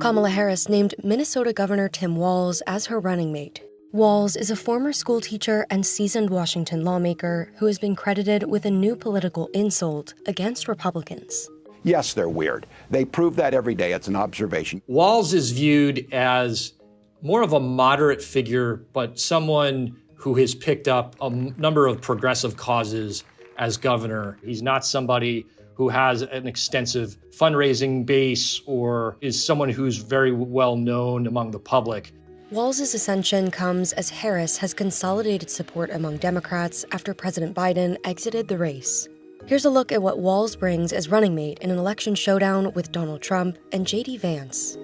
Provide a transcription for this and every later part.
Kamala Harris named Minnesota Governor Tim Walz as her running mate. Walz is a former school teacher and seasoned Washington lawmaker who has been credited with a new political insult against Republicans. Yes, they're weird. They prove that every day. It's an observation. Walz is viewed as more of a moderate figure, but someone who has picked up a number of progressive causes as governor. He's not somebody who has an extensive fundraising base or is someone who's very well known among the public. Walz's ascension comes as Harris has consolidated support among Democrats after President Biden exited the race. Here's a look at what Walz brings as running mate in an election showdown with Donald Trump and J.D. Vance.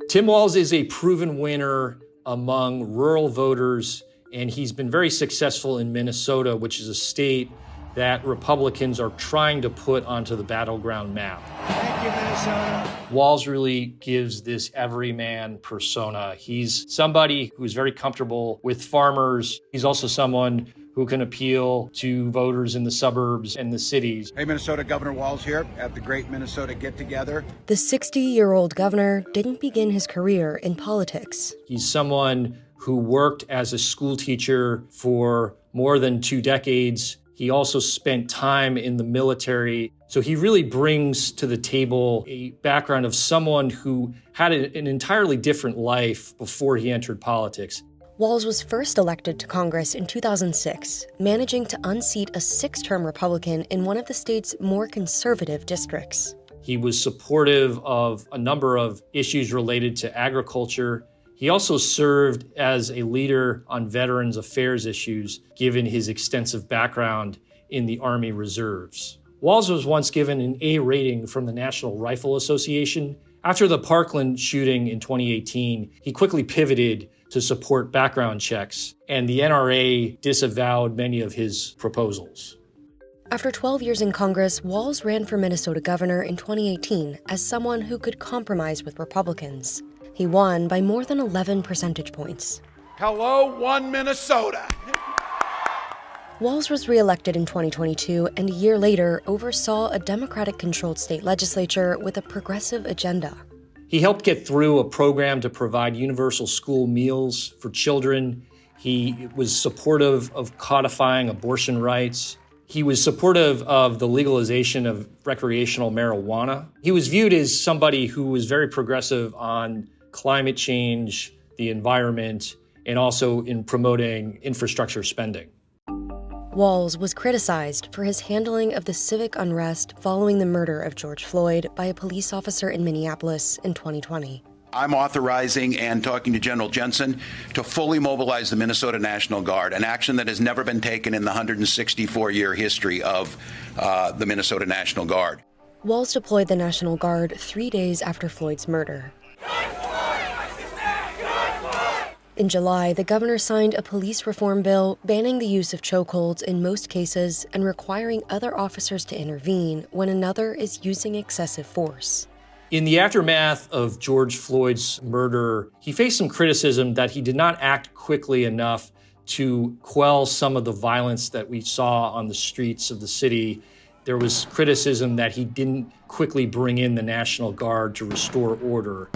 Tim Walz is a proven winner among rural voters, and he's been very successful in Minnesota, which is a state that Republicans are trying to put onto the battleground map. Thank you, Minnesota. Walz really gives this everyman persona. He's somebody who's very comfortable with farmers. He's also someone who can appeal to voters in the suburbs and the cities. Hey, Minnesota, Governor Walz here at the Great Minnesota Get-Together. The 60-year-old governor didn't begin his career in politics. He's someone who worked as a school teacher for more than 2 decades. He also spent time in the military. So he really brings to the table a background of someone who had an entirely different life before he entered politics. Walz was first elected to Congress in 2006, managing to unseat a 6-term Republican in one of the state's more conservative districts. He was supportive of a number of issues related to agriculture. He also served as a leader on Veterans Affairs issues, given his extensive background in the Army Reserves. Walz was once given an A rating from the National Rifle Association. After the Parkland shooting in 2018, he quickly pivoted to support background checks, and the NRA disavowed many of his proposals. After 12 years in Congress, Walz ran for Minnesota governor in 2018 as someone who could compromise with Republicans. He won by more than 11 percentage points. Hello, one Minnesota. Walz was reelected in 2022 and a year later oversaw a Democratic-controlled state legislature with a progressive agenda. He helped get through a program to provide universal school meals for children. He was supportive of codifying abortion rights. He was supportive of the legalization of recreational marijuana. He was viewed as somebody who was very progressive on climate change, the environment, and also in promoting infrastructure spending. Walz was criticized for his handling of the civic unrest following the murder of George Floyd by a police officer in Minneapolis in 2020. I'm authorizing and talking to General Jensen to fully mobilize the Minnesota National Guard, an action that has never been taken in the 164-year history of the Minnesota National Guard. Walz deployed the National Guard 3 days after Floyd's murder. In July, the governor signed a police reform bill banning the use of chokeholds in most cases and requiring other officers to intervene when another is using excessive force. In the aftermath of George Floyd's murder, he faced some criticism that he did not act quickly enough to quell some of the violence that we saw on the streets of the city. There was criticism that he didn't quickly bring in the National Guard to restore order.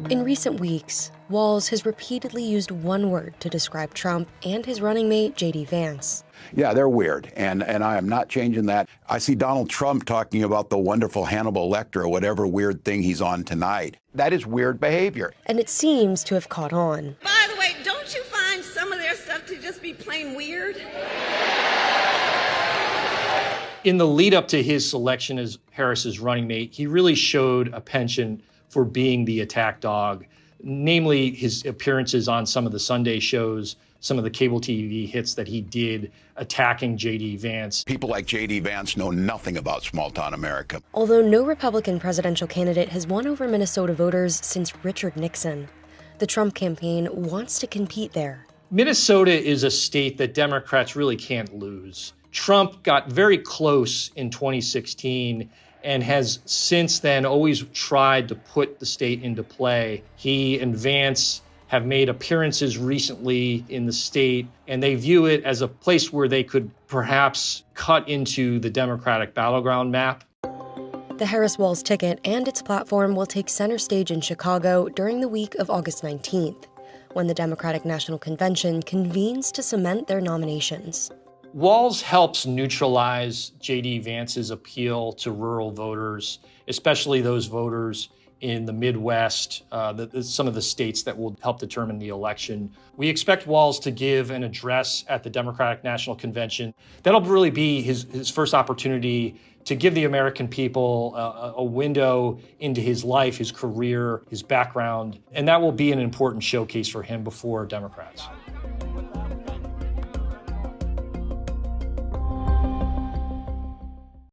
In recent weeks, Walz has repeatedly used one word to describe Trump and his running mate, J.D. Vance. Yeah, they're weird, and I am not changing that. I see Donald Trump talking about the wonderful Hannibal Lecter or whatever weird thing he's on tonight. That is weird behavior. And it seems to have caught on. By the way, don't you find some of their stuff to just be plain weird? In the lead up to his selection as Harris's running mate, he really showed a penchant for being the attack dog, namely his appearances on some of the Sunday shows, some of the cable TV hits that he did attacking J.D. Vance. People like J.D. Vance know nothing about small-town America. Although no Republican presidential candidate has won over Minnesota voters since Richard Nixon, the Trump campaign wants to compete there. Minnesota is a state that Democrats really can't lose. Trump got very close in 2016 and has since then always tried to put the state into play. He and Vance have made appearances recently in the state, and they view it as a place where they could perhaps cut into the Democratic battleground map. The Harris-Walz ticket and its platform will take center stage in Chicago during the week of August 19th, when the Democratic National Convention convenes to cement their nominations. Walz helps neutralize J.D. Vance's appeal to rural voters, especially those voters in the Midwest, some of the states that will help determine the election. We expect Walz to give an address at the Democratic National Convention. That'll really be his first opportunity to give the American people a window into his life, his career, his background, and that will be an important showcase for him before Democrats.